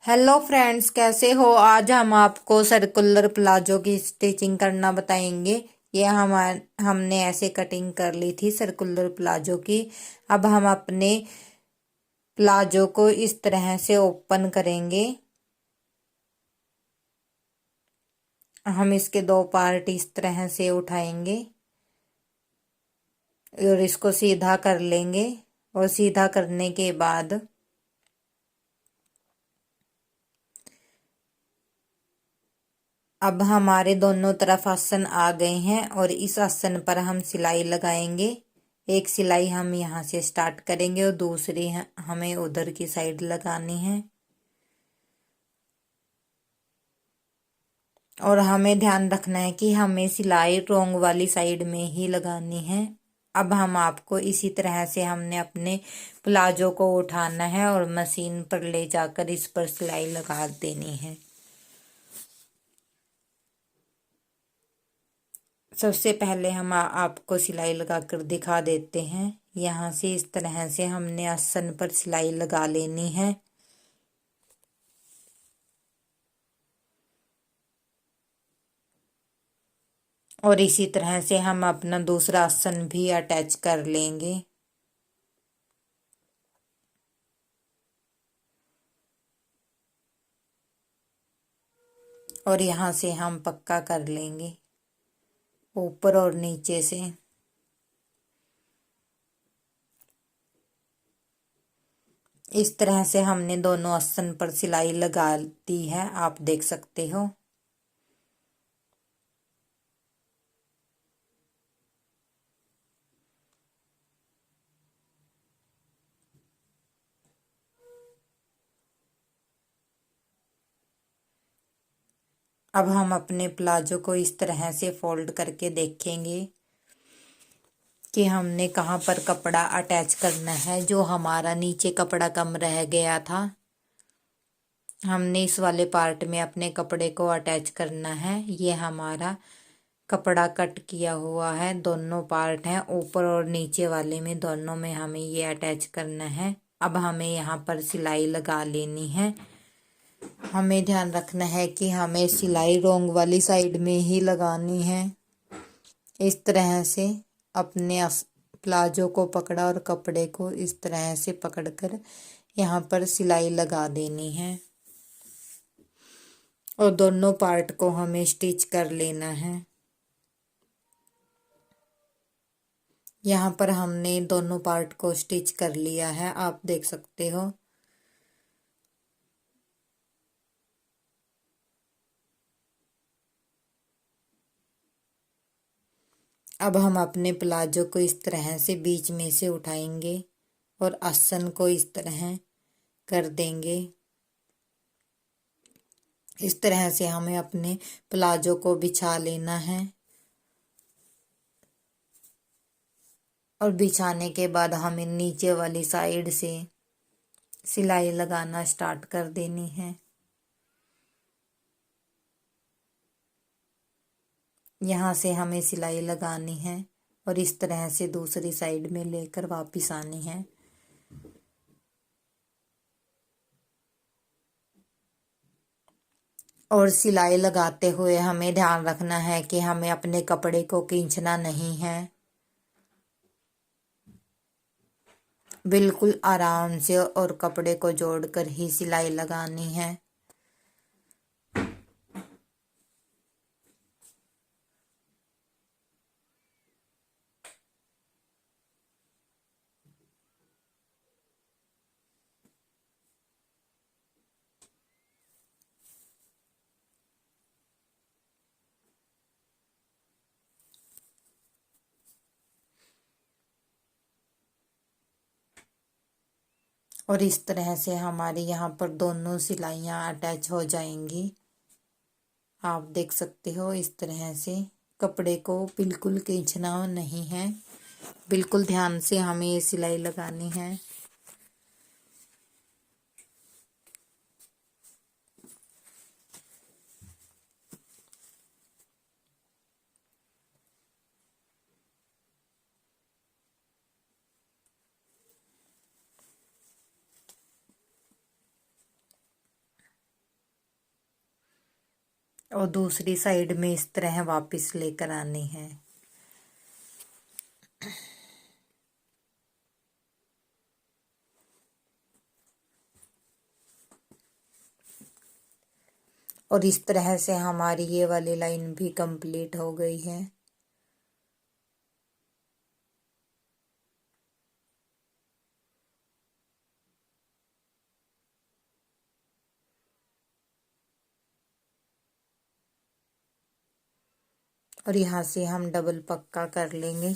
Hello friends, कैसे हो। आज हम आपको सर्कुलर प्लाजो की स्टिचिंग करना बताएंगे। ये हमने ऐसे कटिंग कर ली थी सर्कुलर प्लाजो की। अब हम अपने प्लाजो को इस तरह से ओपन करेंगे। हम इसके दो पार्ट इस तरह से उठाएंगे और इसको सीधा कर लेंगे। और सीधा करने के बाद अब हमारे दोनों तरफ आसन आ गए हैं और इस आसन पर हम सिलाई लगाएंगे। एक सिलाई हम यहाँ से स्टार्ट करेंगे और दूसरी हमें उधर की साइड लगानी है। और हमें ध्यान रखना है कि हमें सिलाई रोंग वाली साइड में ही लगानी है। अब हम आपको इसी तरह से हमने अपने प्लाजो को उठाना है और मशीन पर ले जाकर इस पर सिलाई लगा देनी है। सबसे पहले हम आपको सिलाई लगाकर दिखा देते हैं। यहाँ से इस तरह से हमने आसन पर सिलाई लगा लेनी है। और इसी तरह से हम अपना दूसरा आसन भी अटैच कर लेंगे। और यहाँ से हम पक्का कर लेंगे ऊपर और नीचे से। इस तरह से हमने दोनों आसन पर सिलाई लगा दी है, आप देख सकते हो। अब हम अपने प्लाजो को इस तरह से फोल्ड करके देखेंगे कि हमने कहाँ पर कपड़ा अटैच करना है। जो हमारा नीचे कपड़ा कम रह गया था, हमने इस वाले पार्ट में अपने कपड़े को अटैच करना है। ये हमारा कपड़ा कट किया हुआ है, दोनों पार्ट हैं, ऊपर और नीचे वाले में दोनों में हमें ये अटैच करना है। अब हमें यहाँ पर सिलाई लगा लेनी है। हमें ध्यान रखना है कि हमें सिलाई रोंग वाली साइड में ही लगानी है। इस तरह से अपने प्लाजो को पकड़ा और कपड़े को इस तरह से पकड़कर यहाँ पर सिलाई लगा देनी है। और दोनों पार्ट को हमें स्टिच कर लेना है। यहाँ पर हमने दोनों पार्ट को स्टिच कर लिया है, आप देख सकते हो। अब हम अपने प्लाजो को इस तरह से बीच में से उठाएंगे और आसन को इस तरह कर देंगे। इस तरह से हमें अपने प्लाजो को बिछा लेना है। और बिछाने के बाद हमें नीचे वाली साइड से सिलाई लगाना स्टार्ट कर देनी है। यहाँ से हमें सिलाई लगानी है और इस तरह से दूसरी साइड में लेकर वापस आनी है। और सिलाई लगाते हुए हमें ध्यान रखना है कि हमें अपने कपड़े को खींचना नहीं है। बिल्कुल आराम से और कपड़े को जोड़कर ही सिलाई लगानी है। और इस तरह से हमारी यहाँ पर दोनों सिलाइयाँ अटैच हो जाएंगी, आप देख सकते हो। इस तरह से कपड़े को बिल्कुल खींचना नहीं है, बिल्कुल ध्यान से हमें ये सिलाई लगानी है। और दूसरी साइड में इस तरह वापस लेकर आनी है। और इस तरह से हमारी ये वाली लाइन भी कंप्लीट हो गई है। और यहाँ से हम डबल पक्का कर लेंगे।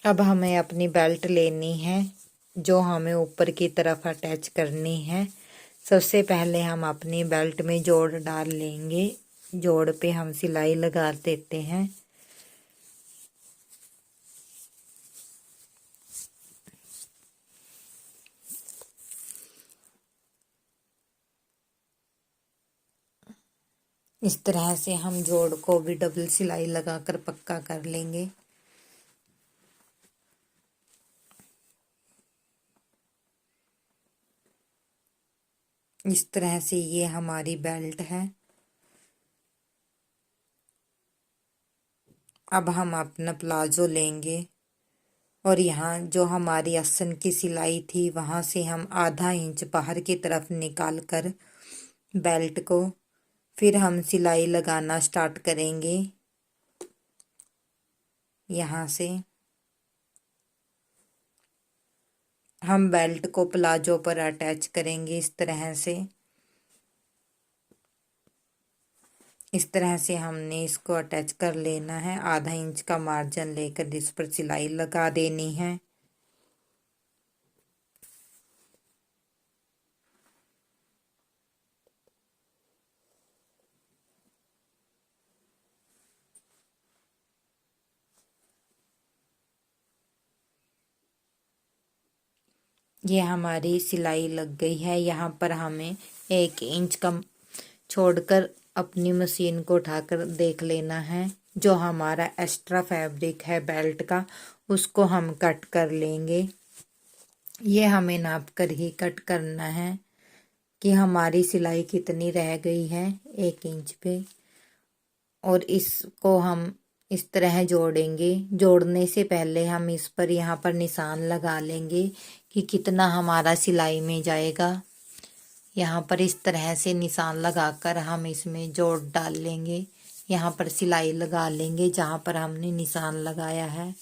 अब हमें अपनी बेल्ट लेनी है जो हमें ऊपर की तरफ अटैच करनी है। सबसे पहले हम अपनी बेल्ट में जोड़ डाल लेंगे। जोड़ पे हम सिलाई लगा देते हैं। इस तरह से हम जोड़ को भी डबल सिलाई लगाकर पक्का कर लेंगे। इस तरह से ये हमारी बेल्ट है। अब हम अपना प्लाजो लेंगे और यहाँ जो हमारी आसन की सिलाई थी वहाँ से हम आधा इंच बाहर की तरफ निकाल कर बेल्ट को फिर हम सिलाई लगाना स्टार्ट करेंगे। यहाँ से हम बेल्ट को प्लाजो पर अटैच करेंगे। इस तरह से हमने इसको अटैच कर लेना है। आधा इंच का मार्जिन लेकर इस पर सिलाई लगा देनी है। ये हमारी सिलाई लग गई है। यहाँ पर हमें 1 इंच कम छोड़कर अपनी मशीन को उठाकर देख लेना है। जो हमारा एक्स्ट्रा फैब्रिक है बेल्ट का उसको हम कट कर लेंगे। ये हमें नाप कर ही कट करना है कि हमारी सिलाई कितनी रह गई है 1 इंच पे। और इसको हम इस तरह जोड़ेंगे। जोड़ने से पहले हम इस पर यहाँ पर निशान लगा लेंगे कि कितना हमारा सिलाई में जाएगा। यहाँ पर इस तरह से निशान लगाकर हम इसमें जोड़ डाल लेंगे। यहाँ पर सिलाई लगा लेंगे जहाँ पर हमने निशान लगाया है।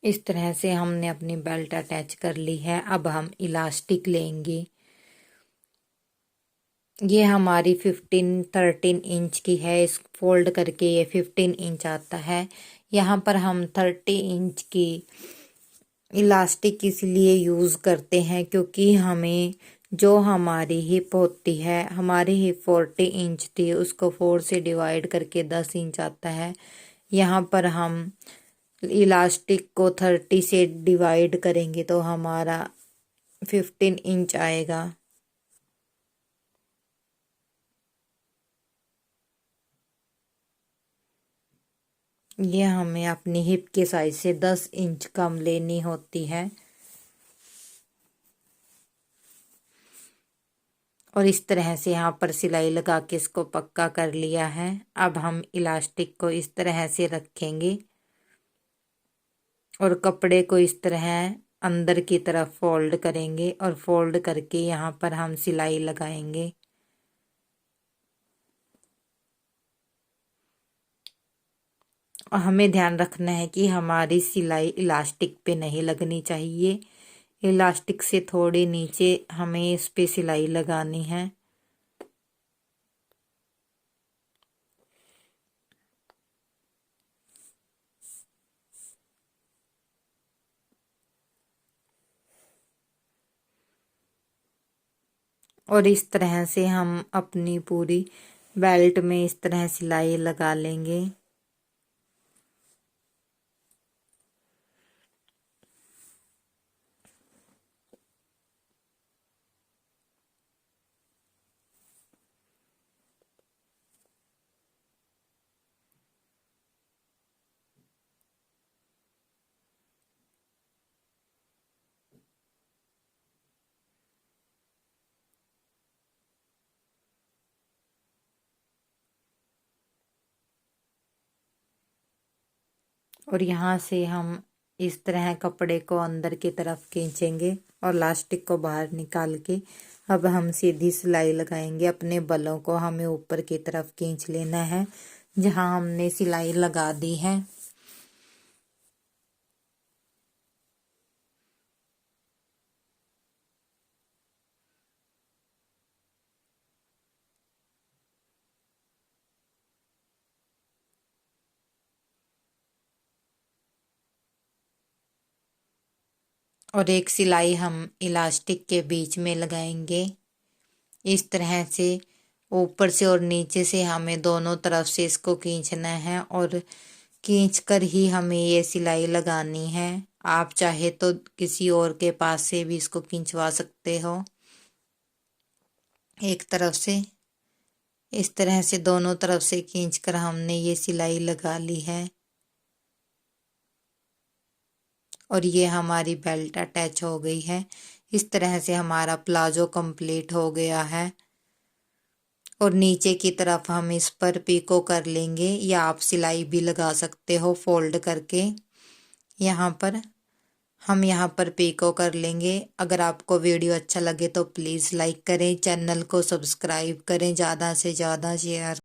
इस तरह से हमने अपनी बेल्ट अटैच कर ली है। अब हम इलास्टिक लेंगे। ये हमारी 13 इंच की है। इस फोल्ड करके ये 15 इंच आता है। यहाँ पर हम 30 इंच की इलास्टिक इसलिए यूज़ करते हैं क्योंकि हमें जो हमारी हिप होती है, हमारी हिप 40 इंच थी, उसको 4 से डिवाइड करके 10 इंच आता है। यहाँ पर हम इलास्टिक को 30 से डिवाइड करेंगे तो हमारा 15 इंच आएगा। ये हमें अपनी हिप के साइज से 10 इंच कम लेनी होती है। और इस तरह से यहाँ पर सिलाई लगा के इसको पक्का कर लिया है। अब हम इलास्टिक को इस तरह से रखेंगे और कपड़े को इस तरह अंदर की तरफ फोल्ड करेंगे और फोल्ड करके यहाँ पर हम सिलाई लगाएंगे। और हमें ध्यान रखना है कि हमारी सिलाई इलास्टिक पे नहीं लगनी चाहिए। इलास्टिक से थोड़ी नीचे हमें इस पे सिलाई लगानी है। और इस तरह से हम अपनी पूरी बेल्ट में इस तरह सिलाई लगा लेंगे। और यहाँ से हम इस तरह कपड़े को अंदर की तरफ खींचेंगे और लास्टिक को बाहर निकाल के अब हम सीधी सिलाई लगाएंगे। अपने बलों को हमें ऊपर की तरफ खींच लेना है जहाँ हमने सिलाई लगा दी है। और एक सिलाई हम इलास्टिक के बीच में लगाएंगे इस तरह से। ऊपर से और नीचे से हमें दोनों तरफ से इसको खींचना है और खींच कर ही हमें ये सिलाई लगानी है। आप चाहे तो किसी और के पास से भी इसको खींचवा सकते हो। एक तरफ से इस तरह से दोनों तरफ से खींचकर हमने ये सिलाई लगा ली है और ये हमारी बेल्ट अटैच हो गई है। इस तरह से हमारा प्लाजो कंप्लीट हो गया है। और नीचे की तरफ हम इस पर पीको कर लेंगे या आप सिलाई भी लगा सकते हो फोल्ड करके। यहाँ पर हम यहाँ पर पीको कर लेंगे। अगर आपको वीडियो अच्छा लगे तो प्लीज़ लाइक करें, चैनल को सब्सक्राइब करें, ज़्यादा से ज़्यादा शेयर